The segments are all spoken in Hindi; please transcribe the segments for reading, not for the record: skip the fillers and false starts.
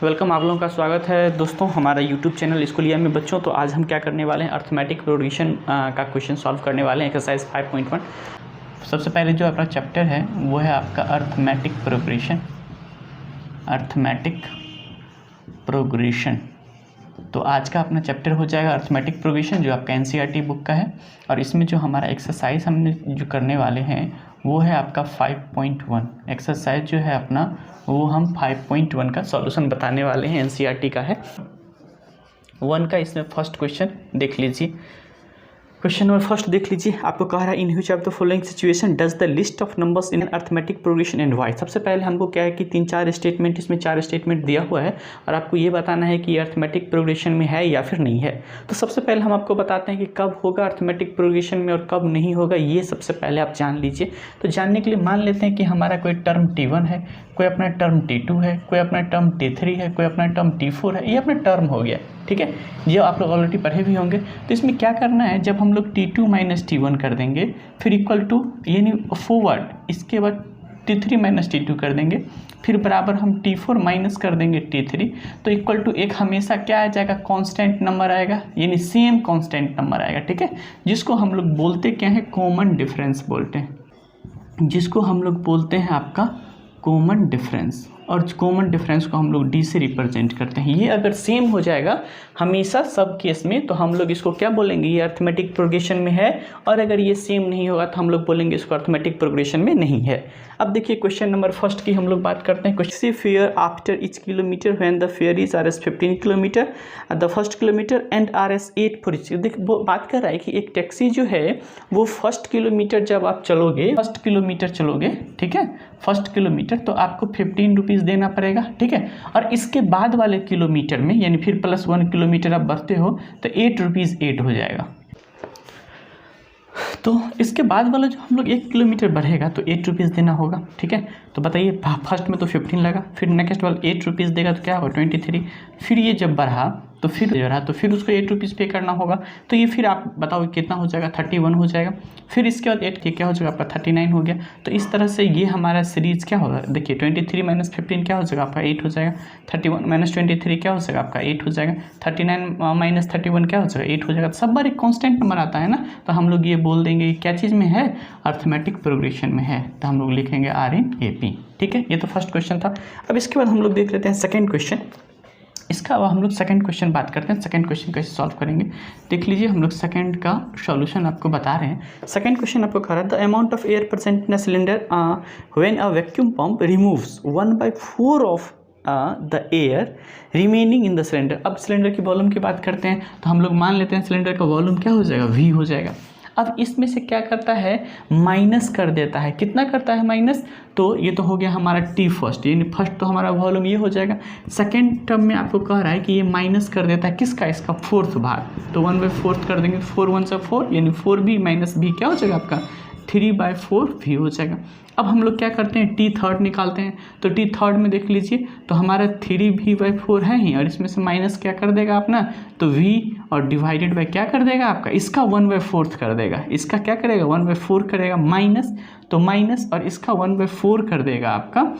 वेलकम, आप लोगों का स्वागत है दोस्तों हमारा यूट्यूब चैनल स्कूलिया में बच्चों। तो आज हम क्या करने वाले हैं, अर्थमेटिक प्रोग्रेशन का क्वेश्चन सॉल्व करने वाले हैं, एक्सरसाइज 5.1। सबसे पहले जो अपना चैप्टर है वो है आपका अर्थमेटिक प्रोग्रेशन। तो आज का अपना चैप्टर हो जाएगा अर्थमेटिक प्रोग्रेशन, जो आपका एनसीईआरटी बुक का है। और इसमें जो हमारा एक्सरसाइज हमने जो करने वाले हैं वो है आपका 5.1। एक्सरसाइज जो है अपना वो हम 5.1 का सॉल्यूशन बताने वाले हैं, एनसीईआरटी का है 1 का। इसमें फर्स्ट क्वेश्चन देख लीजिए। क्वेश्चन नंबर फर्स्ट देख लीजिए, आपको कह रहा है in which of the following situation does the list of numbers in arithmetic progression and why. सबसे पहले हमको क्या है कि 3-4 स्टेटमेंट, इसमें 4 स्टेटमेंट दिया हुआ है और आपको ये बताना है कि अर्थमेटिक प्रोग्रेशन में है या फिर नहीं है। तो सबसे पहले हम आपको बताते हैं कि कब होगा अर्थमेटिक प्रोग्रेशन में और कब नहीं होगा, ये सबसे पहले आप जान लीजिए। तो जानने के लिए मान लेते हैं कि हमारा कोई टर्म T1 है, कोई अपना टर्म T2 है, कोई अपना टर्म T3 है, कोई अपना टर्म T4 है, ये अपना टर्म हो गया, ठीक है। जो आप लोग ऑलरेडी पढ़े भी होंगे। तो इसमें क्या करना है, जब हम लोग T2 माइनस T1 कर देंगे फिर इक्वल टू यानी फॉरवर्ड, इसके बाद T3 माइनस T2 कर देंगे, फिर बराबर हम T4 माइनस कर देंगे T3, तो इक्वल टू एक हमेशा क्या आ जाएगा, कांस्टेंट नंबर आएगा, यानी सेम कांस्टेंट नंबर आएगा, ठीक है। जिसको हम लोग बोलते क्या है, कॉमन डिफरेंस बोलते हैं, जिसको हम लोग बोलते हैं आपका कॉमन डिफरेंस। और कॉमन डिफरेंस को हम लोग डी से रिप्रेजेंट करते हैं। ये अगर सेम हो जाएगा हमेशा सब केस में तो हम लोग इसको क्या बोलेंगे, ये अर्थमेटिक प्रोग्रेशन में है। और अगर ये सेम नहीं होगा तो हम लोग बोलेंगे इसको अर्थमेटिक प्रोग्रेशन में नहीं है। अब देखिए क्वेश्चन नंबर फर्स्ट की हम लोग बात करते हैं। Question fair after each kilometre when the fair is RS 15 kilometre the first kilometre and RS 8 for each. देख वो बात कर रहा है कि एक टैक्सी जो है वो फर्स्ट किलोमीटर जब आप चलोगे, फर्स्ट किलोमीटर चलोगे, ठीक है, फर्स्ट किलोमीटर तो आपको 15 रुपीज़ देना पड़ेगा, ठीक है। और इसके बाद वाले किलोमीटर में यानी फिर प्लस 1 किलोमीटर आप बढ़ते हो तो 8 रुपीज़ 8 हो जाएगा। तो इसके बाद वाला जो हम लोग 1 किलोमीटर बढ़ेगा तो 8 रुपीज़ देना होगा, ठीक है। तो बताइए फर्स्ट में तो 15 लगा, फिर नेक्स्ट वाला 8 रुपीज़ देगा तो क्या होगा 23। फिर ये जब बढ़ा तो फिर उसको 8 रुपीज़ पे करना होगा। तो ये फिर आप बताओ कितना हो जाएगा, 31 हो जाएगा। फिर इसके बाद 8 के क्या हो जाएगा आपका 39 हो गया। तो इस तरह से ये हमारा सीरीज क्या होगा, देखिए 23 माइनस 15 क्या हो जाएगा आपका 8 हो जाएगा, 31 माइनस 23 क्या हो जाएगा आपका 8 हो जाएगा, 39 माइनस 31 क्या हो जाएगा 8 हो जाएगा। सब बार एक कॉन्स्टेंट नंबर आता है ना, तो हम लोग ये बोल देंगे क्या चीज़ में है, अर्थमेटिक प्रोग्रेशन में है। तो हम लोग लिखेंगे RNAP, ठीक है। ये तो फर्स्ट क्वेश्चन था। अब इसके बाद हम लोग देख लेते हैं सेकेंड क्वेश्चन। इसका अब हम लोग सेकंड क्वेश्चन बात करते हैं, सेकंड क्वेश्चन कैसे सॉल्व करेंगे देख लीजिए। हम लोग सेकंड का सॉल्यूशन आपको बता रहे हैं। सेकंड क्वेश्चन आपको कह रहा है the amount of air present in a cylinder when a vacuum pump removes 1/4 of the air remaining in the cylinder. अब सिलेंडर की वॉल्यूम की बात करते हैं तो हम लोग मान लेते हैं सिलेंडर का वॉल्यूम क्या हो जाएगा, V हो जाएगा। अब इसमें से क्या करता है, माइनस कर देता है। कितना करता है माइनस, तो ये तो हो गया हमारा T फर्स्ट, यानी फर्स्ट तो हमारा वॉल्यूम ये हो जाएगा। सेकेंड टर्म में आपको कह रहा है कि ये माइनस कर देता है किसका, इसका फोर्थ भाग। तो 1/4 कर देंगे, 4 1 से 4 यानी 4B माइनस B क्या हो जाएगा आपका 3/4 V हो जाएगा। अब हम लोग क्या करते हैं, T थर्ड निकालते हैं। तो T थर्ड में देख लीजिए तो हमारा 3V/4 है ही, और इसमें से माइनस क्या कर देगा अपना, तो V और डिवाइडेड बाय क्या कर देगा आपका, इसका 1/4 कर देगा। इसका क्या करेगा 1/4 करेगा माइनस, तो माइनस और इसका 1/4 कर देगा आपका।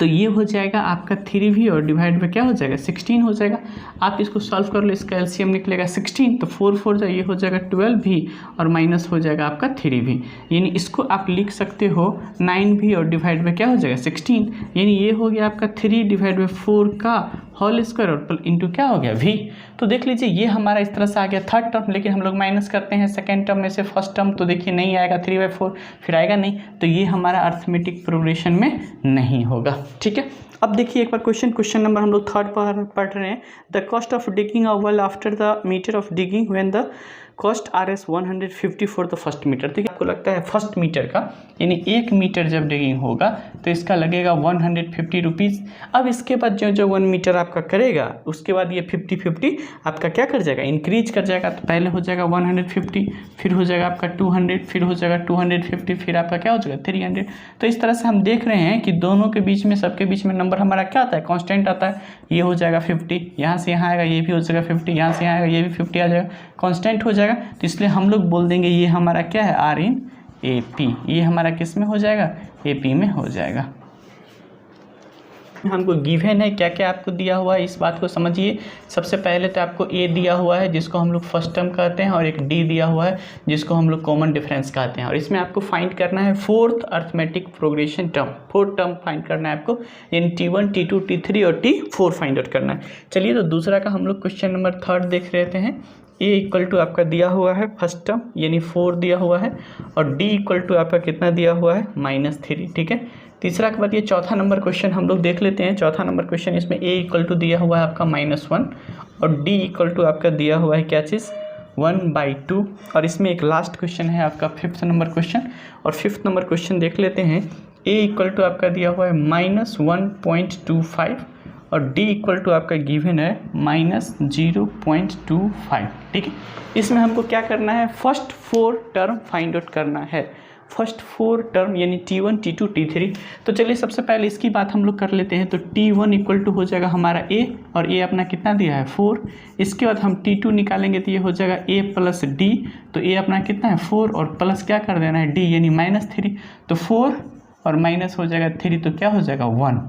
तो ये हो जाएगा आपका 3V और डिवाइड बाय क्या हो जाएगा 16 हो जाएगा। आप इसको सॉल्व कर लो, इसका एलसीएम निकलेगा 16, तो 4 4 जाए ये हो जाएगा 12V और माइनस हो जाएगा आपका 3V। यानी इसको आप लिख सकते हो 9V और डिवाइड बाय क्या हो जाएगा 16, यानी ये हो गया आपका 3 डिवाइड बाय 4 का होल स्क्वायर और इंटू क्या हो गया V। तो देख लीजिए ये हमारा इस तरह से आ गया थर्ड टर्म, लेकिन हम लोग माइनस करते हैं सेकेंड टर्म में से फर्स्ट टर्म, तो देखिए नहीं आएगा 3/4, फिर आएगा नहीं, तो ये हमारा अर्थमेटिक प्रोग्रेशन में नहीं होगा, ठीक है। अब देखिए एक बार क्वेश्चन नंबर हम लोग थर्ड पर पढ़ रहे हैं। The cost of digging a well after the metre of digging when the cost RS 150 for the first metre. देखिए आपको लगता है फर्स्ट मीटर का यानी 1 मीटर जब डिगिंग होगा तो इसका लगेगा 150 रुपीज़। अब इसके बाद जो 1 मीटर आपका करेगा उसके बाद ये 50-50 आपका क्या कर जाएगा, इंक्रीज कर जाएगा। तो पहले हो जाएगा 150, फिर हो जाएगा आपका 200, फिर हो जाएगा 250, फिर आपका क्या हो जाएगा 300। तो इस तरह से हम देख रहे हैं कि दोनों के बीच में, सबके बीच में नंबर हमारा क्या आता है, कांस्टेंट आता है। ये हो जाएगा 50, यहाँ से यहाँ आएगा, ये भी हो जाएगा 50, यहाँ से यहाँ आएगा, ये भी 50 आ जाएगा, कांस्टेंट हो जाएगा। तो इसलिए हम लोग बोल देंगे ये हमारा क्या है RNAP। ये हमारा किस में हो जाएगा, AP में हो जाएगा। हमको गिवन है क्या क्या आपको दिया हुआ है, इस बात को समझिए। सबसे पहले तो आपको ए दिया हुआ है जिसको हम लोग फर्स्ट टर्म कहते हैं, और एक डी दिया हुआ है जिसको हम लोग कॉमन डिफरेंस कहते हैं, और इसमें आपको फाइंड करना है fourth arithmetic progression term, fourth term find करना है आपको, यानी T1 T2 T3 और T4 फाइंड आउट करना है। चलिए तो दूसरा का हम लोग क्वेश्चन नंबर 3 देख लेते हैं। ए इक्वल टू आपका दिया हुआ है फर्स्ट टर्म यानी 4 दिया हुआ है, और डी इक्वल टू आपका कितना दिया हुआ है -3, ठीक है। तीसरा के बाद ये चौथा नंबर क्वेश्चन हम लोग देख लेते हैं। चौथा नंबर क्वेश्चन, इसमें ए इक्वल टू दिया हुआ है आपका -1 और डी इक्वल टू आपका दिया हुआ है क्या चीज़ 1/2, और इसमें एक लास्ट क्वेश्चन है आपका 5th नंबर क्वेश्चन, और 5th नंबर क्वेश्चन देख लेते हैं। ए इक्वल टू आपका दिया हुआ है -1.25 और डी इक्वल टू आपका गिवन है -0.25, ठीक है। इसमें हमको क्या करना है, फर्स्ट 4 टर्म फाइंड आउट करना है, फर्स्ट 4 टर्म यानी T1 T2 T3। तो चलिए सबसे पहले इसकी बात हम लोग कर लेते हैं। तो T1 इक्वल टू हो जाएगा हमारा A, और A अपना कितना दिया है 4। इसके बाद हम T2 निकालेंगे तो ये हो जाएगा A प्लस D, तो A अपना कितना है 4 और प्लस क्या कर देना है D यानी -3, तो 4 और माइनस हो जाएगा 3, तो क्या हो जाएगा 1।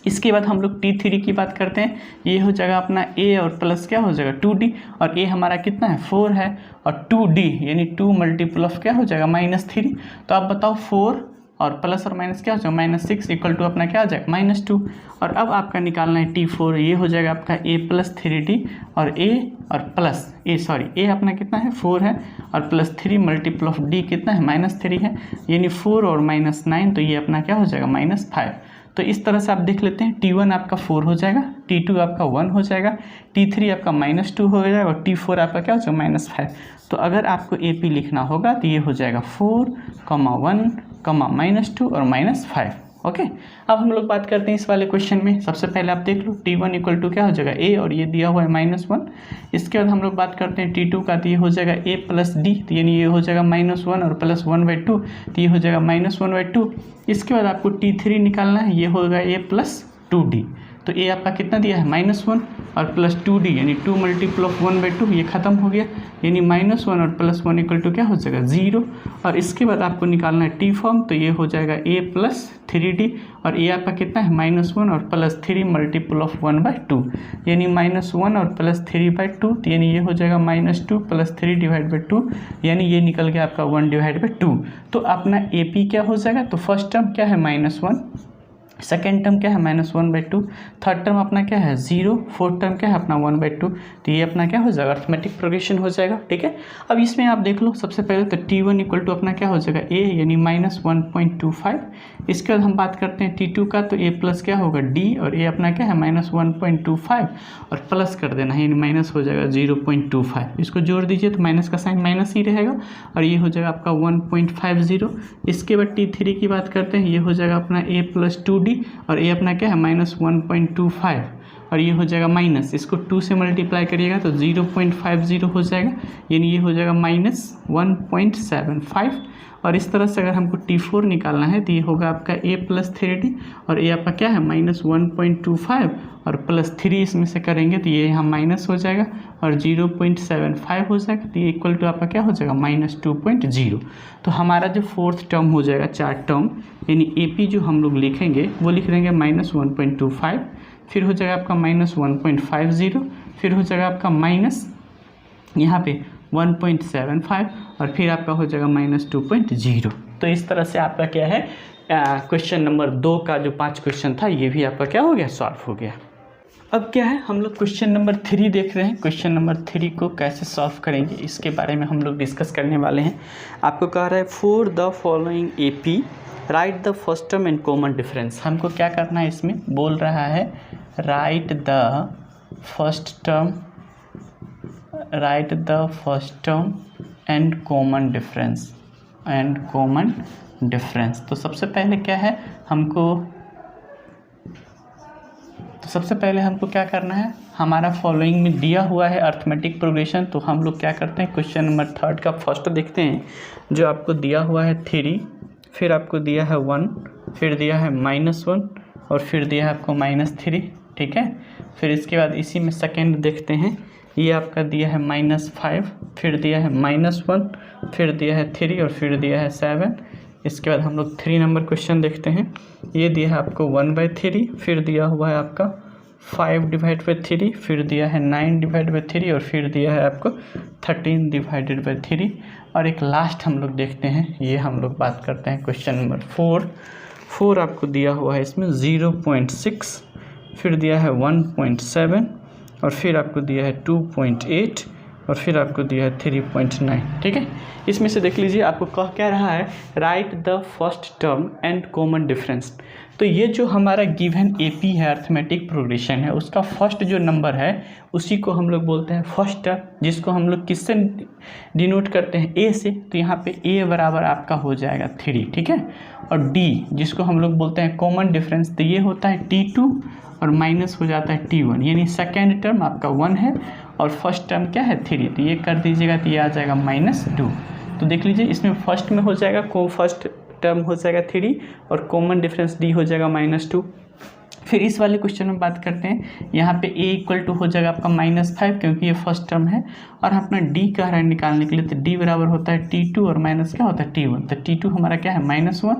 इसके बाद हम लोग T3 की बात करते हैं, ये हो जाएगा अपना A और प्लस क्या हो जाएगा 2D, और A हमारा कितना है 4 है, और 2D यानी 2 मल्टीपल ऑफ क्या हो जाएगा -3। तो आप बताओ 4 और प्लस और माइनस क्या हो जाएगा -6 इक्वल टू अपना क्या हो जाएगा -2। और अब आपका निकालना है T4, ये हो जाएगा आपका A प्लस 3D और A और प्लस A अपना कितना है 4 है, और प्लस 3 मल्टीपल ऑफ D कितना है -3 है, यानी 4 और -9, तो ये अपना क्या हो जाएगा -5। तो इस तरह से आप देख लेते हैं, T1 आपका 4 हो जाएगा, T2 आपका 1 हो जाएगा, T3 आपका -2 हो जाएगा, और T4 आपका क्या हो जाएगा -5। तो अगर आपको AP लिखना होगा तो ये हो जाएगा 4, 1, -2 और -5, ओके। अब हम लोग बात करते हैं इस वाले क्वेश्चन में। सबसे पहले आप देख लो T1 इक्वल टू क्या हो जाएगा A, और ये दिया हुआ है -1। इसके बाद हम लोग बात करते हैं T2 का, तो ये हो जाएगा A प्लस D, तो यानी ये हो जाएगा -1 और प्लस 1/2, तो ये हो जाएगा -1/2। इसके बाद आपको T3 निकालना है, ये होगा A प्लस 2D, तो A आपका कितना दिया है -1 और प्लस 2D यानी 2 मल्टीपल ऑफ 1/2, ये खत्म हो गया, यानी -1 और प्लस 1 इक्वल टू क्या हो जाएगा 0। और इसके बाद आपको निकालना है T फॉर्म, तो ये हो जाएगा A प्लस 3D, और A आपका कितना है -1 और प्लस 3 मल्टीपल ऑफ 1/2, यानी -1 और प्लस 3/2, यानी ये हो जाएगा -2 प्लस 3 डिवाइड बाई 2, यानी ये निकल गया आपका 1 डिवाइड बाई 2। तो अपना AP क्या हो जाएगा, तो फर्स्ट टर्म क्या है -1, सेकेंड टर्म क्या है -1/2, थर्ड टर्म अपना क्या है 0, फोर्थ टर्म क्या है अपना 1/2, तो ये अपना क्या हो जाएगा अर्थमेटिक प्रोग्रेशन हो जाएगा, ठीक है। अब इसमें आप देख लो सबसे पहले तो T1 इक्वल टू अपना क्या हो जाएगा A यानी -1.25। इसके बाद हम बात करते हैं T2 का, तो A प्लस क्या होगा D, और A अपना क्या है -1.25 और प्लस कर देना है, यानी माइनस हो जाएगा 0.25। इसको जोड़ दीजिए तो माइनस का साइन माइनस ही रहेगा, और ये हो जाएगा आपका 1.50। इसके बाद T3 की बात करते हैं, ये हो जाएगा अपना A प्लस 2D, और ये अपना क्या है -1.25, और ये हो जाएगा माइनस, इसको 2 से मल्टीप्लाई करिएगा तो 0.50 हो जाएगा, यानी ये हो जाएगा -1.75। और इस तरह से अगर हमको T4 निकालना है तो ये होगा आपका A प्लस 3D, और ये आपका क्या है -1.25 और प्लस 3 इसमें से करेंगे तो ये यहाँ माइनस हो जाएगा और 0.75 हो जाएगा, तो ये इक्वल टू आपका क्या हो जाएगा -2.0। तो हमारा जो फोर्थ टर्म हो जाएगा 4 टर्म, यानी AP जो हम लोग लिखेंगे वो लिख देंगे -1.25, फिर हो जाएगा आपका -1.50, फिर हो जाएगा आपका माइनस यहाँ पे 1.75, और फिर आपका हो जाएगा -2.0। तो इस तरह से आपका क्या है क्वेश्चन नंबर 2 का जो 5 क्वेश्चन था ये भी आपका क्या हो गया सॉल्व हो गया। अब क्या है हम लोग क्वेश्चन नंबर 3 देख रहे हैं। क्वेश्चन नंबर 3 को कैसे सॉल्व करेंगे इसके बारे में हम लोग डिस्कस करने वाले हैं। आपको कह रहा है for the following AP right the first term and common difference. हमको क्या करना है, इसमें बोल रहा है right the first term and common difference. तो सबसे पहले क्या है हमको क्या करना है, हमारा फॉलोइंग में दिया हुआ है अर्थमेटिक प्रोग्रेशन। तो हम लोग क्या करते हैं क्वेश्चन नंबर 3 का फर्स्ट देखते हैं, जो आपको दिया हुआ है 3, फिर आपको दिया है 1, फिर दिया है -1 और फिर दिया है आपको -3, ठीक है। फिर इसके बाद इसी में सेकेंड देखते हैं, ये आपका दिया है -5, फिर दिया है -1, फिर दिया है 3 और फिर दिया है 7। इसके बाद हम लोग 3 नंबर क्वेश्चन देखते हैं। ये दिया है आपको 1/3, फिर दिया हुआ है आपका 5/3, फिर दिया है 9/3 और फिर दिया है आपको 13/3। और एक लास्ट हम लोग देखते हैं, ये हम लोग बात करते हैं क्वेश्चन नंबर 4 आपको दिया हुआ है इसमें 0.6, फिर दिया है 1.7 और फिर आपको दिया है 2.8 और फिर आपको दिया है 3.9। ठीक है, इसमें से देख लीजिए आपको कह क्या रहा है, right the first term and common difference. तो ये जो हमारा गिवन एपी है, अर्थमेटिक प्रोग्रेशन है, उसका फर्स्ट जो नंबर है उसी को हम लोग बोलते हैं फर्स्ट टर्म, जिसको हम लोग किससे डिनोट करते हैं, ए से। तो यहाँ पे ए बराबर आपका हो जाएगा 3, ठीक है। और डी जिसको हम लोग बोलते हैं कॉमन डिफरेंस, तो ये होता है T2 और माइनस हो जाता है T1, यानी सेकेंड टर्म आपका 1 है और फर्स्ट टर्म क्या है 3। तो ये कर दीजिएगा तो ये आ जाएगा -2। तो देख लीजिए इसमें फर्स्ट में हो जाएगा फर्स्ट टर्म हो जाएगा 3 और कॉमन डिफरेंस डी हो जाएगा -2। फिर इस वाले क्वेश्चन में बात करते हैं, यहाँ पे a इक्वल टू हो जाएगा आपका -5 क्योंकि ये फर्स्ट टर्म है, और अपना d कह रहा है निकालने के लिए, तो d बराबर होता है T2 और माइनस क्या होता है T1। तो T2 हमारा क्या है -1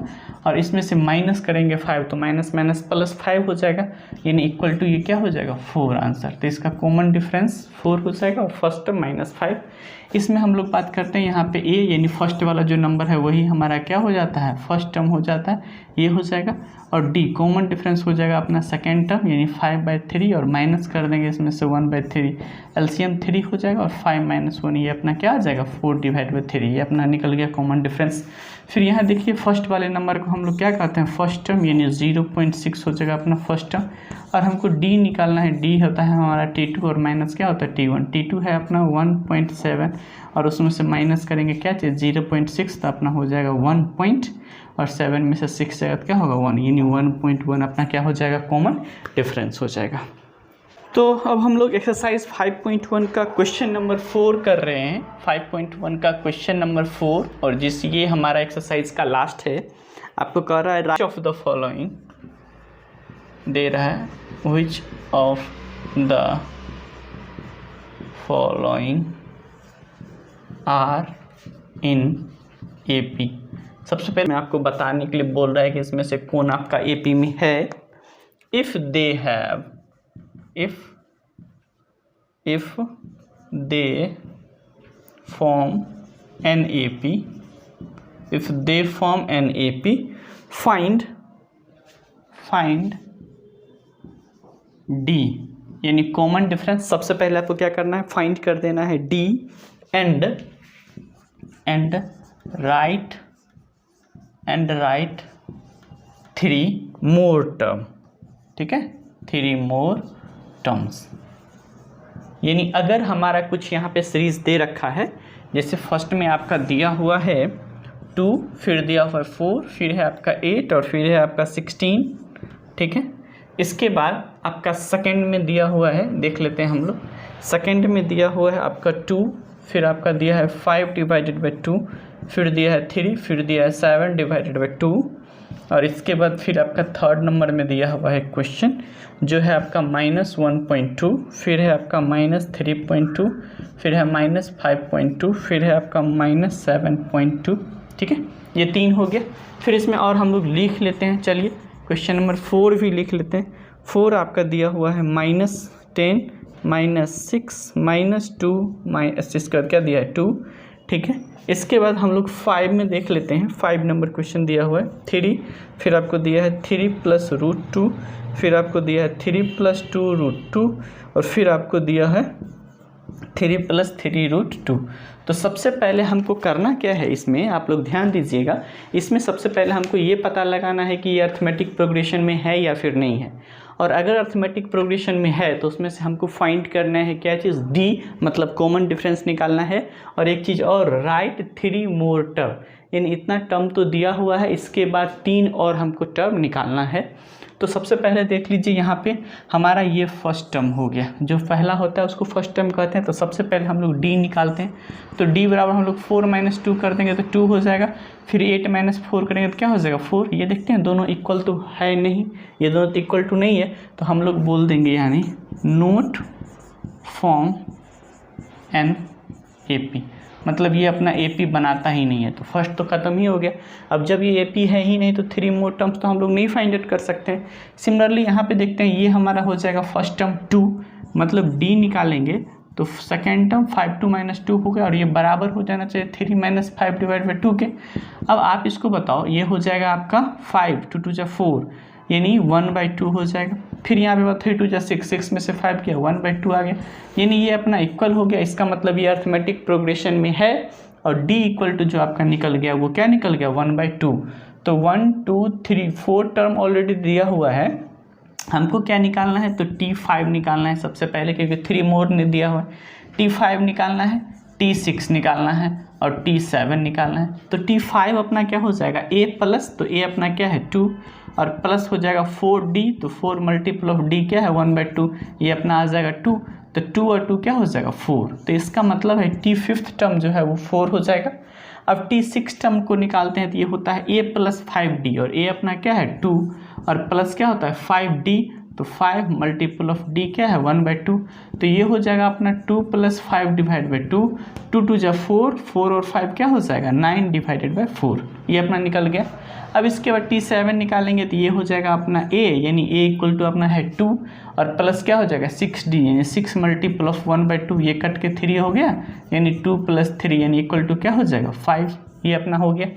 और इसमें से माइनस करेंगे 5 तो माइनस माइनस +5 हो जाएगा, यानी इक्वल टू ये क्या हो जाएगा 4 आंसर। तो इसका कॉमन डिफरेंस 4 हो जाएगा और फर्स्ट टर्म -5। इसमें हम लोग बात करते हैं यहाँ पे a यानी फर्स्ट वाला जो नंबर है वही हमारा क्या हो जाता है फर्स्ट टर्म हो जाता है, ये हो जाएगा। और d कॉमन डिफरेंस हो जाएगा अपना सेकेंड टर्म यानी 5/3 और माइनस कर देंगे इसमें से 1/3, एलसीएम 3 हो जाएगा और 5 - 1 ये अपना क्या आ जाएगा 4/3, ये अपना निकल गया कॉमन डिफरेंस। फिर यहाँ देखिए फर्स्ट वाले नंबर को हम लोग क्या कहते हैं फर्स्ट टर्म, यानी 0.6 हो जाएगा अपना फर्स्ट टर्म। और हमको d निकालना है, d होता है हमारा T2 और माइनस क्या होता है T1। T2 है अपना 1.7 और उसमें से माइनस करेंगे क्या चीज़ 0.6, तो अपना हो जाएगा 1 और 7 में से 6 जाएगा क्या होगा 1, यानी 1.1 अपना क्या हो जाएगा कॉमन डिफरेंस हो जाएगा। तो अब हम लोग एक्सरसाइज 5.1 का क्वेश्चन नंबर 4 कर रहे हैं। 5.1 का क्वेश्चन नंबर 4 और जिस ये हमारा एक्सरसाइज का लास्ट है। आपको कह रहा है राइट ऑफ द फॉलोइंग, दे रहा है which of the following are in AP. सबसे पहले मैं आपको बताने के लिए बोल रहा है कि इसमें से कौन आपका एपी में है। If they have, if they form an AP, if they form an AP, find D, यानी कॉमन डिफरेंस। सबसे पहले आपको क्या करना है फाइंड कर देना है D and right 3 more term, ठीक है 3 मोर टर्म्स। यानी अगर हमारा कुछ यहाँ पे सीरीज़ दे रखा है, जैसे फर्स्ट में आपका दिया हुआ है 2, फिर दिया हुआ है 4, फिर है आपका 8 और फिर है आपका 16, ठीक है। इसके बाद आपका सेकंड में दिया हुआ है, देख लेते हैं हम लोग। सेकंड में दिया हुआ है आपका 2, फिर आपका दिया है 5/2, फिर दिया है 3, फिर दिया है 7/2 और इसके बाद फिर आपका थर्ड नंबर में दिया हुआ है क्वेश्चन जो है आपका -1.2, फिर है आपका -3.2, फिर है -5.2, फिर है आपका -7.2, ठीक है। ये 3 हो गया। फिर इसमें और हम लोग लिख लेते हैं, चलिए क्वेश्चन नंबर 4 भी लिख लेते हैं। 4 आपका दिया हुआ है -10, -6, -2, इसका क्या दिया है 2, ठीक है। इसके बाद हम लोग 5 में देख लेते हैं। 5 नंबर क्वेश्चन दिया हुआ है 3, फिर आपको दिया है 3 + √2, फिर आपको दिया है 3 + 2 √2 और फिर आपको दिया है 3 + 3 √2। तो सबसे पहले हमको करना क्या है, इसमें आप लोग ध्यान दीजिएगा। इसमें सबसे पहले हमको ये पता लगाना है कि ये अर्थमेटिक प्रोग्रेशन में है या फिर नहीं है। और अगर अर्थमेटिक प्रोग्रेशन में है तो उसमें से हमको फाइंड करना है क्या चीज़ D, मतलब कॉमन डिफरेंस निकालना है। और एक चीज़ और, राइट 3 मोर टर्म, यानी इतना टर्म तो दिया हुआ है, इसके बाद 3 और हमको टर्म निकालना है। तो सबसे पहले देख लीजिए यहाँ पे हमारा ये फर्स्ट टर्म हो गया, जो पहला होता है उसको फर्स्ट टर्म कहते हैं। तो सबसे पहले हम लोग D निकालते हैं। तो D बराबर हम लोग 4 - 2 कर देंगे तो 2 हो जाएगा। फिर 8 - 4 करेंगे तो क्या हो जाएगा 4। ये देखते हैं दोनों इक्वल तो है नहीं, ये दोनों तो इक्वल टू नहीं है, तो हम लोग बोल देंगे यानी नोट फॉर्म एन AP। मतलब ये अपना AP बनाता ही नहीं है, तो फर्स्ट तो ख़त्म ही हो गया। अब जब ये AP है ही नहीं तो 3 मोर टर्म्स तो हम लोग नहीं फाइंड आउट कर सकते हैं। सिमिलरली यहाँ पे देखते हैं, ये हमारा हो जाएगा फर्स्ट टर्म 2, मतलब D निकालेंगे तो सेकेंड टर्म 5 - 2 हो गया, और ये बराबर हो जाना चाहिए 3 - 5 / 2 के। अब आप इसको बताओ, ये हो जाएगा आपका 5 2 2 4 यानी 1/2 हो जाएगा। फिर यहाँ पे बात 3 2 6 6 में से 5 किया 1/2 आ गया, यानी ये अपना इक्वल हो गया। इसका मतलब ये अर्थमेटिक प्रोग्रेशन में है, और D = जो आपका निकल गया वो क्या निकल गया 1/2। तो 1 2 3 4 टर्म ऑलरेडी दिया हुआ है, हमको क्या निकालना है, तो T5 निकालना है सबसे पहले, क्योंकि 3 मोर ने दिया हुआ है। T5 निकालना है, T6 निकालना है और T7 निकालना है। तो T5 अपना क्या हो जाएगा A+, तो A अपना क्या है 2, और प्लस हो जाएगा 4D, तो 4 × D क्या है 1/2, ये अपना आ जाएगा 2, तो 2 और 2 क्या हो जाएगा 4। तो इसका मतलब है T5th टर्म जो है वो 4 हो जाएगा। अब T6 टर्म को निकालते हैं तो ये होता है A + 5D, और A अपना क्या है 2, और प्लस क्या होता है 5D, तो 5 × D क्या है 1/2, तो ये हो जाएगा अपना 2 + 5 / 2, 2 2 जा 4, 4 और 5 क्या हो जाएगा 9 / 4, ये अपना निकल गया। अब इसके बाद T7 निकालेंगे तो ये हो जाएगा अपना A, यानी A = अपना है 2, और प्लस क्या हो जाएगा 6D, यानी 6 × 1/2, ये कट के 3 हो गया, यानी 2 + 3 यानी = क्या हो जाएगा 5, ये अपना हो गया।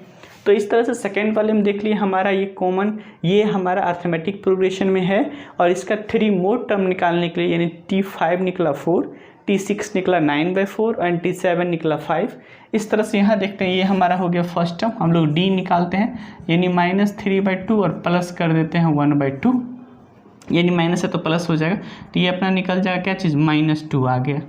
तो इस तरह से सेकेंड वाले में देख लिए हमारा ये कॉमन, ये हमारा अर्थमेटिक प्रोग्रेशन में है, और इसका 3 मोर टर्म निकालने के लिए, यानी T5 निकला 4, T6 निकला 9/4 और T7 निकला 5। इस तरह से यहाँ देखते हैं ये हमारा हो गया फर्स्ट टर्म। हम लोग D निकालते हैं, यानी -3/2 और प्लस कर देते हैं 1/2, यानी माइनस है तो प्लस हो जाएगा, तो ये अपना निकल जाएगा क्या चीज़ -2 आ गया।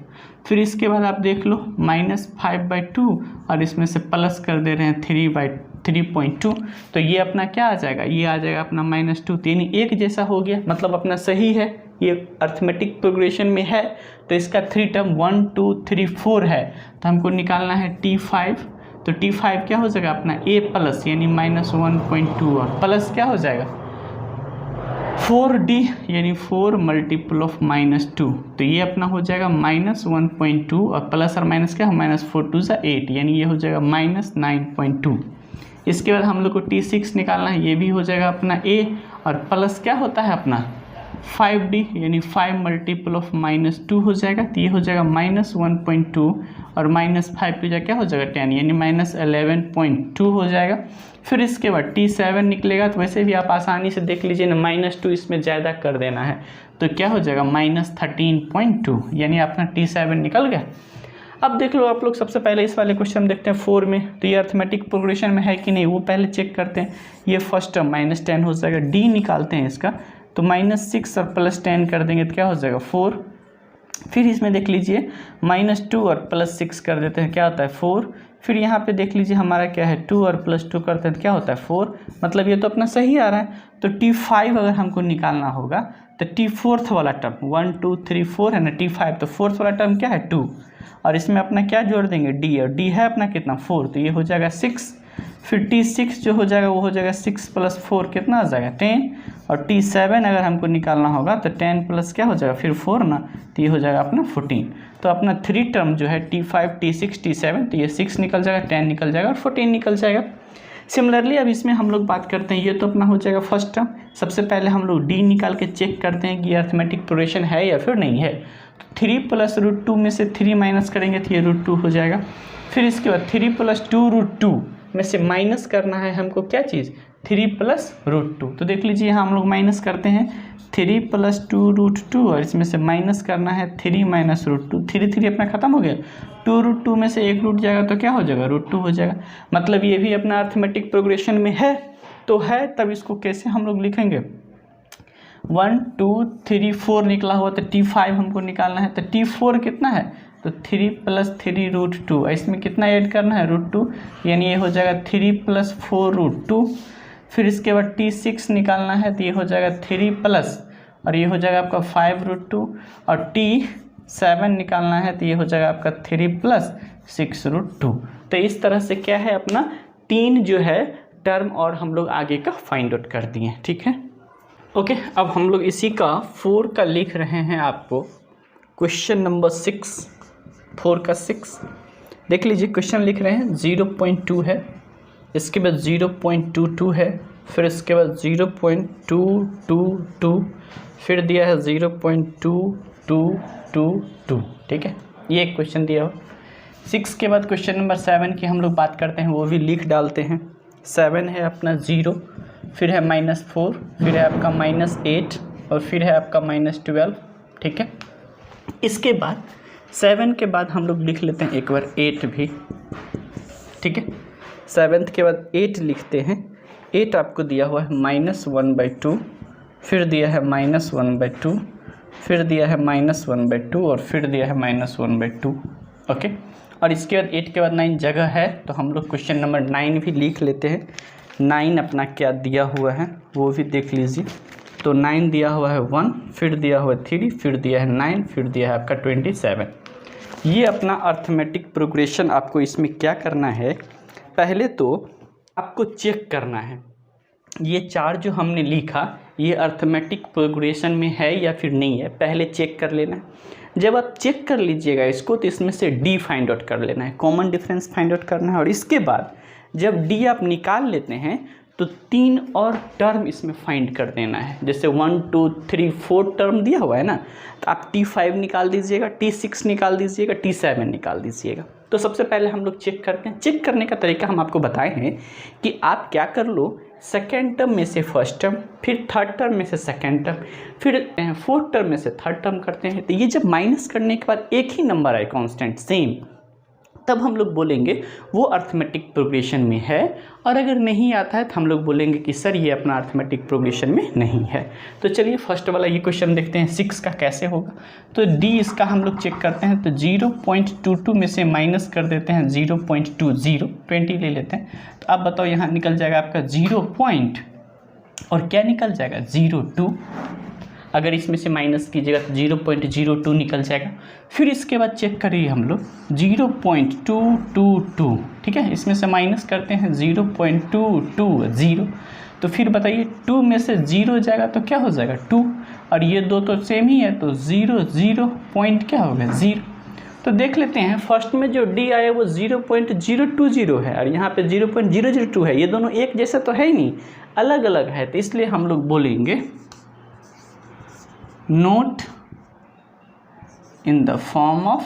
फिर इसके बाद आप देख लो -5/2 और इसमें से प्लस कर दे रहे हैं 3/3.2, तो ये अपना क्या आ जाएगा, ये आ जाएगा अपना -2, यानी एक जैसा हो गया, मतलब अपना सही है, ये अर्थमेटिक प्रोग्रेशन में है। तो इसका 3 टर्म 1 2 3 4 है, तो हमको निकालना है T5, तो T5 क्या हो जाएगा अपना A+ यानी -1.2 और प्लस क्या हो जाएगा 4D यानी 4 × -2, तो ये अपना हो जाएगा -1.2 और प्लस और माइनस क्या है -4 2 8, यानी ये हो जाएगा -9.2। इसके बाद हम लोग को T6 निकालना है, ये भी हो जाएगा अपना A और प्लस क्या होता है अपना 5D यानी 5 × -2 हो जाएगा, तो ये हो जाएगा -1.2 और -5 की क्या हो जाएगा 10 यानी -11.2 हो जाएगा। फिर इसके बाद T7 निकलेगा, तो वैसे भी आप आसानी से देख लीजिए ना, -2 इसमें ज़्यादा कर देना है, तो क्या हो जाएगा -13.2, यानी अपना T7 निकल गया। अब देख लो आप लोग, सबसे पहले इस वाले क्वेश्चन देखते हैं 4 में, तो ये अर्थमेटिक प्रोग्रेशन में है कि नहीं वो पहले चेक करते हैं। ये फर्स्ट टर्म -10 हो जाएगा, D निकालते हैं इसका, तो -6 और +10 कर देंगे तो क्या हो जाएगा 4। फिर इसमें देख लीजिए -2 और +6 कर देते हैं, क्या होता है 4। फिर यहाँ पे देख लीजिए हमारा क्या है 2 और +2 करते हैं तो क्या होता है 4, मतलब ये तो अपना सही आ रहा है। तो T5 अगर हमको निकालना होगा तो T4th वाला टर्म 1 2 3 4 है ना, T5 तो 4th वाला टर्म क्या है 2, और इसमें अपना क्या जोड़ देंगे D, और D है अपना कितना 4, तो ये हो जाएगा 6। फिर T6 जो हो जाएगा वो हो जाएगा 6 + 4 कितना आ जाएगा 10, और T7 अगर हमको निकालना होगा तो 10 प्लस क्या हो जाएगा फिर 4 ना, तो ये हो जाएगा अपना 14। तो अपना 3 टर्म जो है T5 T6 T7, तो ये 6 निकल जाएगा, 10 निकल जाएगा और 14 निकल जाएगा। सिमिलरली अब इसमें हम लोग बात करते हैं, ये तो अपना हो जाएगा फर्स्ट टर्म। सबसे पहले हम लोग D निकाल के चेक करते हैं कि अर्थमेटिक प्रोग्रेशन है या फिर नहीं है। तो 3 + √2 में से 3 माइनस करेंगे तो ये √2 हो जाएगा। फिर इसके बाद 3 + 2√2 में से माइनस करना है हमको क्या चीज़ 3 + √2, तो देख लीजिए यहाँ हम लोग माइनस करते हैं 3 + 2√2 और इसमें से माइनस करना है 3 - √2, 3 अपना खत्म हो गया, 2√2 में से 1 रूट जाएगा तो क्या हो जाएगा √2 हो जाएगा। मतलब ये भी अपना अर्थमेटिक प्रोग्रेशन में है, तो है तब इसको कैसे हम लोग लिखेंगे 1 2 3 4 निकला हुआ, तो T5 हमको निकालना है, तो T4 कितना है तो 3 + 3 √2, इसमें कितना ऐड करना है √2, यानी ये हो जाएगा 3 + 4 √2। फिर इसके बाद T6 निकालना है, तो ये हो जाएगा 3 प्लस और ये हो जाएगा आपका 5 √2, और T7 निकालना है तो ये हो जाएगा आपका 3 + 6 √2। तो इस तरह से क्या है अपना 3 जो है टर्म और हम लोग आगे का फाइंड आउट कर दिए, ठीक है। ओके, अब हम लोग इसी का 4 का लिख रहे हैं आपको क्वेश्चन नंबर 6, 4 का 6। देख लीजिए क्वेश्चन लिख रहे हैं 0.2 है, इसके बाद 0.22 है, फिर इसके बाद 0.222, फिर दिया है 0.2222, ठीक है, ये एक क्वेश्चन दिया हो। 6 के बाद क्वेश्चन नंबर 7 की हम लोग बात करते हैं, वो भी लिख डालते हैं। 7 है अपना 0, फिर है -4, फिर है आपका -8 और फिर है आपका -12, ठीक है। इसके बाद 7 के बाद हम लोग लिख लेते हैं एक बार 8 भी, ठीक है। 7th के बाद 8 लिखते हैं। 8 आपको दिया हुआ है -1/2, फिर दिया है -1/2, फिर दिया है -1/2 और फिर दिया है -1/2, ओके। और इसके बाद 8 के बाद 9 जगह है, तो हम लोग क्वेश्चन नंबर 9 भी लिख लेते हैं। 9 अपना क्या दिया हुआ है वो भी देख लीजिए। तो 9 दिया हुआ है 1, फिर दिया हुआ है 3, फिर दिया है 9, फिर दिया है आपका 27। ये अपना अर्थमेटिक प्रोग्रेशन आपको इसमें क्या करना है, पहले तो आपको चेक करना है ये 4 जो हमने लिखा ये अर्थमेटिक प्रोग्रेशन में है या फिर नहीं है, पहले चेक कर लेना है। जब आप चेक कर लीजिएगा इसको तो इसमें से डी फाइंड आउट कर लेना है, कॉमन डिफरेंस फाइंड आउट करना है। और इसके बाद जब डी आप निकाल लेते हैं तो 3 और टर्म इसमें फाइंड कर देना है। जैसे 1 2 3 4 टर्म दिया हुआ है ना, तो आप T5 निकाल दीजिएगा, T6 निकाल दीजिएगा, T7 निकाल दीजिएगा। तो सबसे पहले हम लोग चेक करते हैं। चेक करने का तरीका हम आपको बताए हैं कि आप क्या कर लो, सेकेंड टर्म में से फर्स्ट टर्म, फिर थर्ड टर्म में से सेकेंड टर्म, फिर फोर्थ टर्म में से थर्ड टर्म करते हैं। तो ये जब माइनस करने के बाद एक ही नंबर आए कांस्टेंट सेम, तब हम लोग बोलेंगे वो अर्थमेटिक प्रोग्रेशन में है। और अगर नहीं आता है तो हम लोग बोलेंगे कि सर ये अपना अर्थमेटिक प्रोग्रेशन में नहीं है। तो चलिए फर्स्ट वाला ये क्वेश्चन देखते हैं 6 का कैसे होगा। तो डी इसका हम लोग चेक करते हैं। तो 0.22 में से माइनस कर देते हैं 0.20, 20 ले लेते हैं। तो आप बताओ यहाँ निकल जाएगा आपका 0 पॉइंट और क्या निकल जाएगा 0.2। अगर इसमें से माइनस कीजिएगा तो 0.02 निकल जाएगा। फिर इसके बाद चेक करिए हम लोग 0.222, ठीक है, इसमें से माइनस करते हैं 0.220। तो फिर बताइए 2 में से 0 जाएगा तो क्या हो जाएगा 2, और ये दो तो सेम ही है तो 0 पॉइंट क्या होगा 0। तो देख लेते हैं फर्स्ट में जो डी आया वो 0.020 है और यहाँ पे 0.002 है। ये दोनों एक जैसे तो है ही नहीं, अलग अलग है। तो इसलिए हम लोग बोलेंगे note in the form of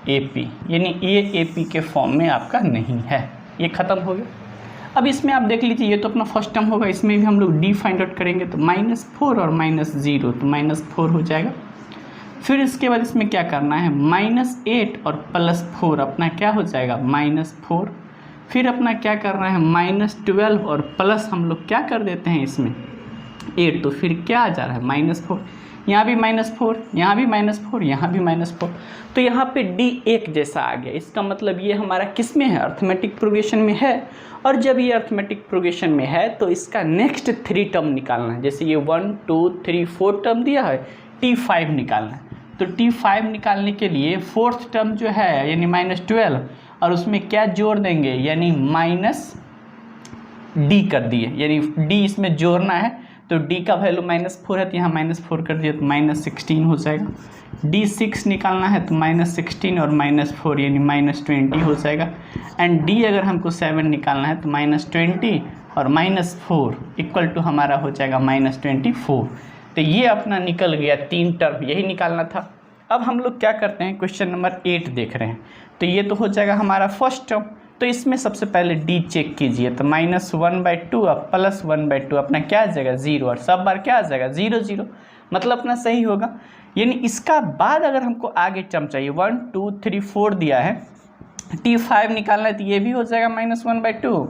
AP, यानी ये AP के फॉर्म में आपका नहीं है। ये खत्म हो गया। अब इसमें आप देख लीजिए ये तो अपना फर्स्ट टर्म होगा, इसमें भी हम लोग डी फाइंड आउट करेंगे। तो -4 और -0 तो -4 हो जाएगा। फिर इसके बाद इसमें क्या करना है, -8 और +4 अपना क्या हो जाएगा -4। फिर अपना क्या करना है -12 और प्लस हम लोग क्या कर देते हैं इसमें 8, तो फिर क्या आ जा रहा है -4। यहाँ भी -4, यहाँ भी -4, यहाँ भी -4। तो यहाँ पे डी एक जैसा आ गया। इसका मतलब ये हमारा किस में है, अर्थमेटिक प्रोग्रेशन में है। और जब ये अर्थमेटिक प्रोग्रेशन में है तो इसका नेक्स्ट 3 टर्म निकालना है। जैसे ये 1 2 3 4 टर्म दिया है, T5 निकालना है। तो T5 निकालने के लिए फोर्थ टर्म जो है यानी -12 और उसमें क्या जोड़ देंगे, यानी -d कर दिए, यानी d इसमें जोड़ना है। तो d का वैल्यू -4 है तो यहाँ -4 कर दिया तो -16 हो जाएगा। D6 निकालना है तो -16 और -4 यानी -20 हो जाएगा। एंड d अगर हमको 7 निकालना है तो -20 और -4 इक्वल टू हमारा हो जाएगा -24। तो ये अपना निकल गया 3 टर्म, यही निकालना था। अब हम लोग क्या करते हैं, क्वेश्चन नंबर 8 देख रहे हैं। तो ये तो हो जाएगा हमारा फर्स्ट टर्म। तो इसमें सबसे पहले डी चेक कीजिए। तो -1/2 और +1/2 अपना क्या आ जाएगा 0, और सब बार क्या आ जाएगा 0 0, मतलब अपना सही होगा। यानी इसका बाद अगर हमको आगे टर्म चाहिए 1 2 3 4 दिया है, T5 निकालना है तो ये भी हो जाएगा -1/2,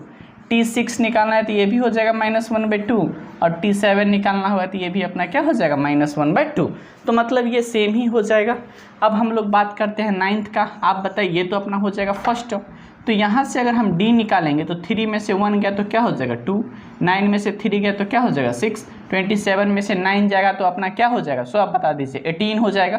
T6 निकालना है तो ये भी हो जाएगा -1/2 और T7 निकालना होगा तो ये भी अपना क्या हो जाएगा -1/2। तो मतलब ये सेम ही हो जाएगा। अब हम लोग बात करते हैं 9th का। आप बताइए ये तो अपना हो जाएगा फर्स्ट टर्म। तो यहाँ से अगर हम D निकालेंगे तो 3 में से 1 गया तो क्या हो जाएगा 2, 9 में से 3 गया तो क्या हो जाएगा 6, 27 में से 9 जाएगा तो अपना क्या हो जाएगा, सो आप बता दीजिए 18 हो जाएगा।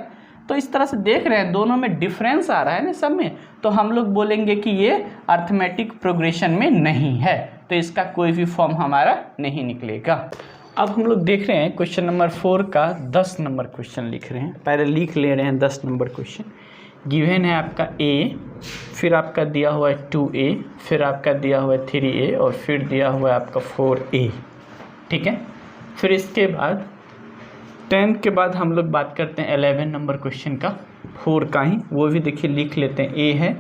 तो इस तरह से देख रहे हैं दोनों में डिफरेंस आ रहा है ना सब में, तो हम लोग बोलेंगे कि ये अर्थमेटिक प्रोग्रेशन में नहीं है। तो इसका कोई भी फॉर्म हमारा नहीं निकलेगा। अब हम लोग देख रहे हैं क्वेश्चन नंबर 4 का 10 नंबर क्वेश्चन लिख रहे हैं। पहले लिख ले रहे हैं 10 नंबर क्वेश्चन। गिवन है आपका a, फिर आपका दिया हुआ है 2a, फिर आपका दिया हुआ है 3a और फिर दिया हुआ है आपका 4a। ठीक है, फिर इसके बाद 10 के बाद हम लोग बात करते हैं 11 नंबर क्वेश्चन का, 4 का ही, वो भी देखिए लिख लेते हैं। a है,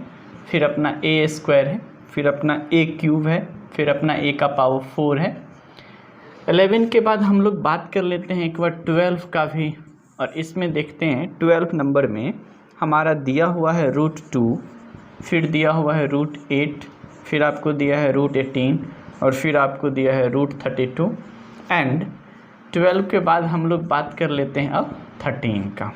फिर अपना a² है, फिर अपना a³ है, फिर अपना a का पावर 4 है। 11 के बाद हम लोग बात कर लेते हैं एक बार 12 का भी, और इसमें देखते हैं 12 नंबर में हमारा दिया हुआ है √2, फिर दिया हुआ है √8, फिर आपको दिया है √18 और फिर आपको दिया है √32। एंड 12 के बाद हम लोग बात कर लेते हैं अब 13 का।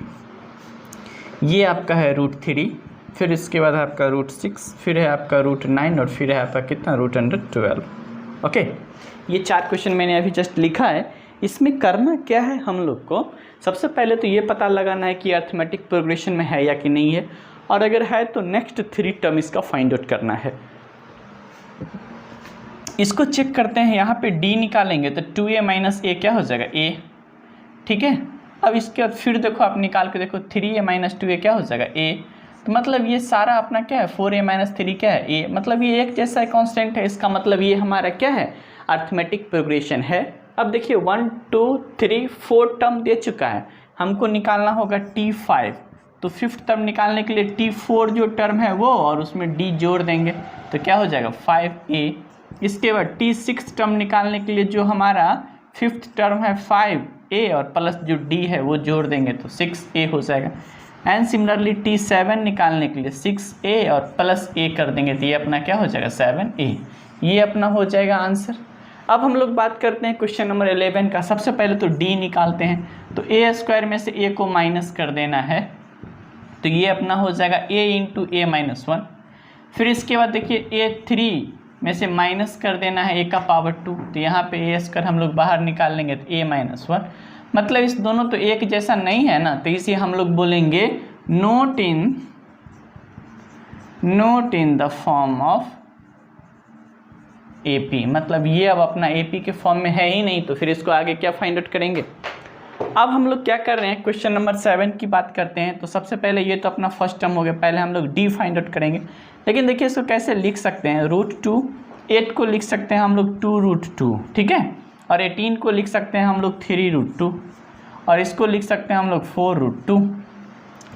ये आपका है √3, फिर इसके बाद आपका √6, फिर है आपका √9 और फिर है आपका कितना √12। ओके, ये 4 क्वेश्चन मैंने अभी जस्ट लिखा है। इसमें करना क्या है हम लोग को, सबसे पहले तो ये पता लगाना है कि अर्थमेटिक प्रोग्रेशन में है या कि नहीं है, और अगर है तो नेक्स्ट 3 टर्म इसका फाइंड आउट करना है। इसको चेक करते हैं, यहाँ पे d निकालेंगे तो 2a - a क्या हो जाएगा a। ठीक है, अब इसके बाद फिर देखो आप निकाल के देखो 3a - 2a क्या हो जाएगा a। तो मतलब ये सारा अपना क्या है 4a - 3 क्या है a, मतलब ये एक जैसा कांस्टेंट है। इसका मतलब ये हमारा क्या है अर्थमेटिक प्रोग्रेशन है। अब देखिए 1 2 3 4 टर्म दे चुका है, हमको निकालना होगा T5। तो 5th टर्म निकालने के लिए T4 जो टर्म है वो और उसमें d जोड़ देंगे तो क्या हो जाएगा 5a। इसके बाद T6 टर्म निकालने के लिए जो हमारा 5th टर्म है 5a और प्लस जो d है वो जोड़ देंगे तो 6a हो जाएगा। एंड सिमिलरली T7 निकालने के लिए 6a और प्लस a कर देंगे तो ये अपना क्या हो जाएगा 7a। ये अपना हो जाएगा आंसर। अब हम लोग बात करते हैं क्वेश्चन नंबर 11 का। सबसे पहले तो d निकालते हैं, तो a² में से a को माइनस कर देना है तो ये अपना हो जाएगा a × a - 1। फिर इसके बाद देखिए a3 में से माइनस कर देना है a का पावर 2, तो यहाँ पे a² हम लोग बाहर निकाल लेंगे तो a - 1। मतलब इस दोनों तो एक जैसा नहीं है ना, तो इसे हम लोग बोलेंगे note in the form of AP। मतलब ये अब अपना AP के फॉर्म में है ही नहीं, तो फिर इसको आगे क्या फाइंड आउट करेंगे। अब हम लोग क्या कर रहे हैं क्वेश्चन नंबर 7 की बात करते हैं। तो सबसे पहले ये तो अपना फर्स्ट टर्म हो गया, पहले हम लोग d फाइंड आउट करेंगे। लेकिन देखिए इसको कैसे लिख सकते हैं, √2, 8 को लिख सकते हैं हम लोग 2√2, ठीक है, और 18 को लिख सकते हैं हम लोग 3√2 और इसको लिख सकते हैं हम लोग 4√2।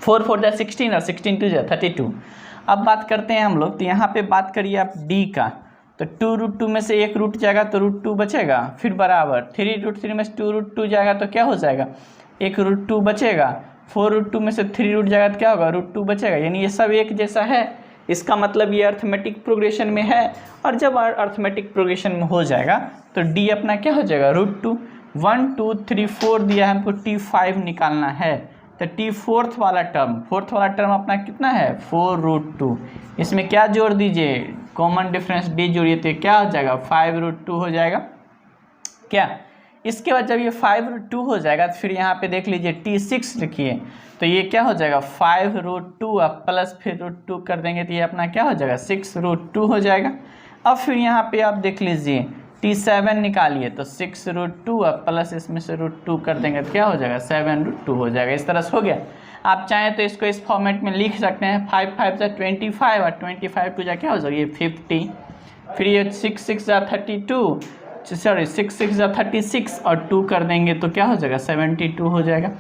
4 4 जा 16 और 16 2 जा 32। अब बात करते हैं हम लोग, तो यहाँ पे बात करिए आप d का, तो 2√2 में से एक रूट जाएगा तो √2 बचेगा, फिर बराबर 3√3 में से 2√2 जाएगा तो क्या हो जाएगा एक √2 बचेगा, 4√2 में से 3 रूट जाएगा तो क्या होगा √2 बचेगा। यानी ये सब एक जैसा है, इसका मतलब ये अर्थमेटिक प्रोग्रेशन में है। और जब अर्थमेटिक प्रोग्रेशन में हो जाएगा तो d अपना क्या हो जाएगा √2। 1 2 3 4 दिया है हमको, T5 निकालना है तो T4 वाला टर्म अपना कितना है 4√2। इसमें क्या जोड़ दीजिए, कॉमन डिफरेंस d जोड़िए तो क्या हो जाएगा 5√2 हो जाएगा क्या। इसके बाद जब ये 5√2 हो जाएगा तो फिर यहाँ पे देख लीजिए T6 लिखिए, तो ये क्या हो जाएगा 5√2 अब प्लस फिर √2 कर देंगे तो ये अपना क्या हो जाएगा 6√2 हो जाएगा। अब फिर यहाँ पे आप देख लीजिए T7 निकालिए तो 6√2 अब प्लस इसमें से √2 कर देंगे तो क्या हो जाएगा 7√2 हो जाएगा। इस तरह से हो गया। आप चाहें तो इसको इस फॉर्मेट में लिख सकते हैं 5 5 जा 25 और 25 2 जा क्या हो जाएगा ये 50, फिर ये 6 6 जा 32, सॉरी 6 6 जा 36 और 2 कर देंगे तो क्या हो जाएगा 72 हो जाएगा।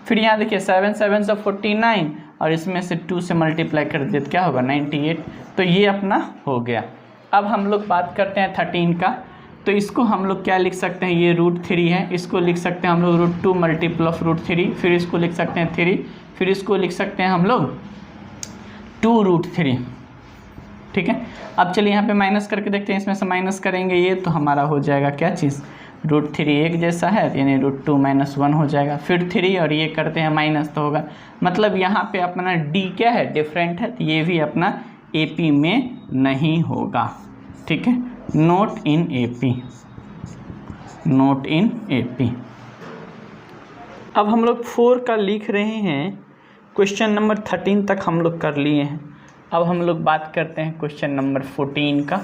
फिर यहाँ देखिए 7 7 जा 49 और इसमें से 2 से मल्टीप्लाई कर दिए तो क्या होगा 98। तो ये अपना हो गया। अब हम लोग बात करते हैं 13 का, तो इसको हम लोग क्या लिख सकते हैं, ये √3 है, इसको लिख सकते हैं हम लोग √2 मल्टीपल ऑफ √3, फिर इसको लिख सकते हैं 3, फिर इसको लिख सकते हैं हम लोग 2√3, ठीक है। अब चलिए यहाँ पे माइनस करके देखते हैं, इसमें से माइनस करेंगे ये तो हमारा हो जाएगा क्या चीज़ √3 एक जैसा है यानी √2 - 1 हो जाएगा, फिर 3 और ये करते हैं माइनस तो होगा। मतलब यहाँ पे अपना d क्या है डिफरेंट है, तो ये भी अपना AP में नहीं होगा, ठीक है। नोट इन AP। अब हम लोग 4 का लिख रहे हैं, क्वेश्चन नंबर 13 तक हम लोग कर लिए हैं। अब हम लोग बात करते हैं क्वेश्चन नंबर 14 का।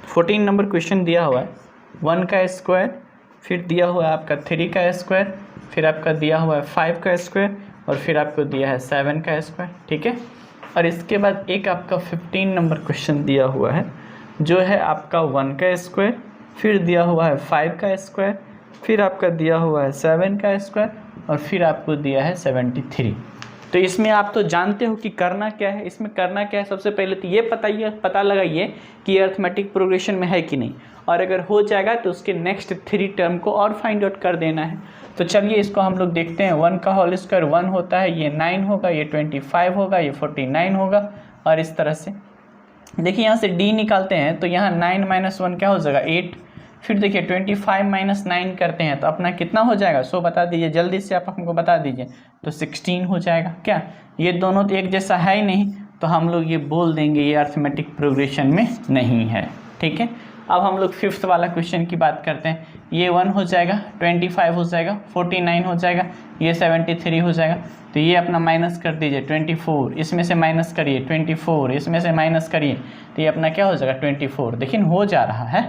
14 नंबर क्वेश्चन दिया हुआ है 1 का स्क्वायर, फिर दिया हुआ है आपका 3 का स्क्वायर, फिर आपका दिया हुआ है 5 का स्क्वायर, और फिर आपको दिया है 7 का स्क्वायर, ठीक है। और इसके बाद एक आपका 15 नंबर क्वेश्चन दिया हुआ है जो है आपका 1 का स्क्वायर, फिर दिया हुआ है 5 का स्क्वायर, फिर आपका दिया हुआ है 7 का स्क्वायर, और फिर आपको दिया है 73। तो इसमें आप तो जानते हो कि करना क्या है। इसमें करना क्या है, सबसे पहले तो ये पता लगाइए कि अर्थमेटिक प्रोग्रेशन में है कि नहीं, और अगर हो जाएगा तो उसके नेक्स्ट 3 टर्म को और फाइंड आउट कर देना है। तो चलिए इसको हम लोग देखते हैं। 1 का होल स्क्वायर 1 होता है, ये 9 होगा, ये 25 होगा, ये 49 होगा, और इस तरह से देखिए यहाँ से d निकालते हैं तो यहाँ 9 - 1 क्या हो जाएगा 8। फिर देखिए 25 - 9 करते हैं तो अपना कितना हो जाएगा, सो बता दीजिए जल्दी से, आप हमको बता दीजिए। तो 16 हो जाएगा। क्या ये दोनों तो एक जैसा है ही नहीं, तो हम लोग ये बोल देंगे ये अर्थमेटिक प्रोग्रेशन में नहीं है, ठीक है। अब हम लोग 5th वाला क्वेश्चन की बात करते हैं। ये 1 हो जाएगा, 25 हो जाएगा, 49 हो जाएगा, ये 73 हो जाएगा। तो ये अपना माइनस कर दीजिए 24, इसमें से माइनस करिए 24, इसमें से माइनस करिए, तो ये अपना क्या हो जाएगा 24। देखिए हो जा रहा है,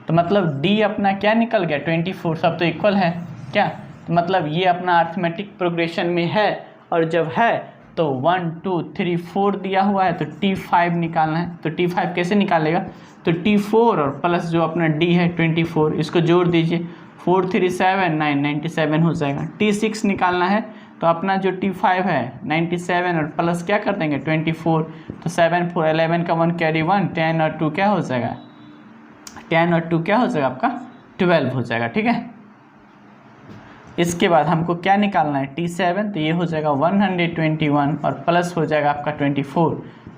तो मतलब D अपना क्या निकल गया 24, सब तो इक्वल है क्या। तो मतलब ये अपना अर्थमेटिक प्रोग्रेशन में है, और जब है तो 1 2 3 4 दिया हुआ है तो T5 निकालना है। तो T5 कैसे निकालेगा, तो T4 और प्लस जो अपना D है 24, इसको जोड़ दीजिए, 4 3 7 9 97 हो जाएगा। T6 निकालना है तो अपना जो T5 है 97 और प्लस क्या कर देंगे 24, तो 7 4 11 का 1 कैरी 1, 10 और 2 क्या हो जाएगा, 10 और 2 क्या हो जाएगा आपका 12 हो जाएगा, ठीक है। इसके बाद हमको क्या निकालना है T7, तो ये हो जाएगा 121 और प्लस हो जाएगा आपका 24,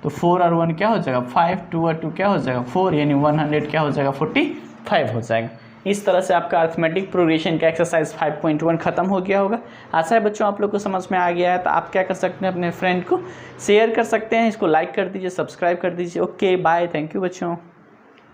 तो 4 और 1 क्या हो जाएगा 5, 2 और 2 क्या हो जाएगा 4, यानी 100 क्या हो जाएगा 45 हो जाएगा। इस तरह से आपका अर्थमेटिक प्रोग्रेशन का एक्सरसाइज 5.1 खत्म हो गया होगा। आशा है बच्चों आप लोग को समझ में आ गया है। तो आप क्या कर सकते हैं, अपने फ्रेंड को शेयर कर सकते हैं, इसको लाइक कर दीजिए, सब्सक्राइब कर दीजिए। ओके बाय, थैंक यू बच्चों।